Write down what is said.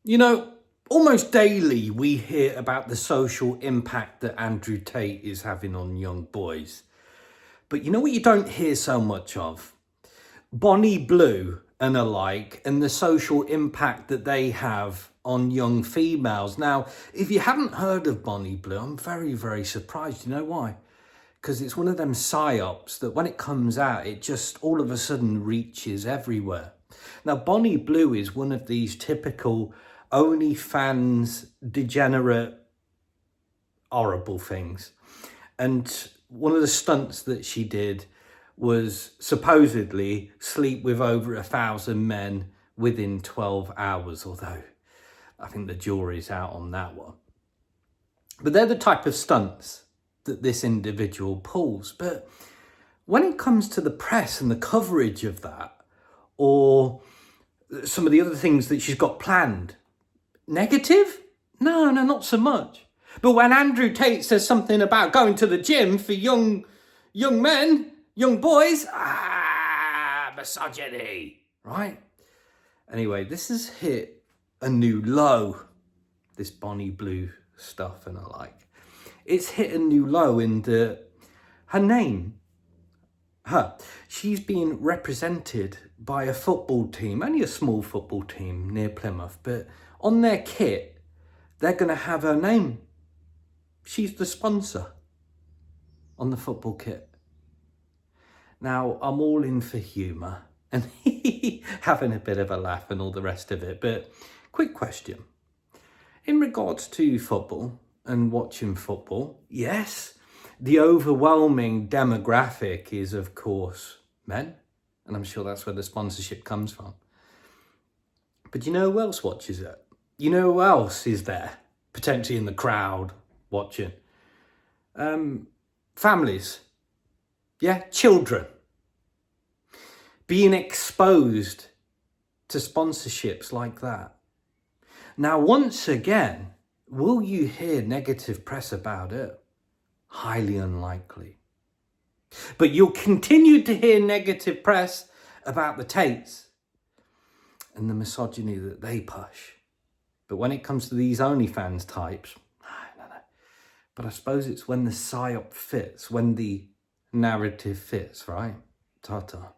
You know, almost daily we hear about the social impact that Andrew Tate is having on young boys. But you know what you don't hear so much of? Bonnie Blue and alike, and the social impact that they have on young females. Now, if you haven't heard of Bonnie Blue, I'm very, very surprised. You know why? Because it's one of them psyops that when it comes out, it just all of a sudden reaches everywhere. Now, Bonnie Blue is one of these typical OnlyFans degenerate, horrible things. And one of the stunts that she did was supposedly sleep with over 1,000 men within 12 hours, although I think the jury's out on that one. But they're the type of stunts that this individual pulls. But when it comes to the press and the coverage of that, or some of the other things that she's got planned, negative? No, not so much. But when Andrew Tate says something about going to the gym for young men, young boys, misogyny, right? Anyway, this has hit a new low, this Bonnie Blue stuff and alike. It's hit a new low in that she's being represented by a football team, only a small football team near Plymouth, but on their kit, they're going to have her name. She's the sponsor on the football kit. Now, I'm all in for humour and having a bit of a laugh and all the rest of it, but quick question. In regards to football and watching football, yes, the overwhelming demographic is, of course, men, and I'm sure that's where the sponsorship comes from. But you know who else watches it? You know who else is there, potentially in the crowd watching? Families. Yeah, children. Being exposed to sponsorships like that. Now, once again, will you hear negative press about it? Highly unlikely. But you'll continue to hear negative press about the Tates and the misogyny that they push. But when it comes to these OnlyFans types, no. But I suppose it's when the psyop fits, when the narrative fits, right? Ta-ta.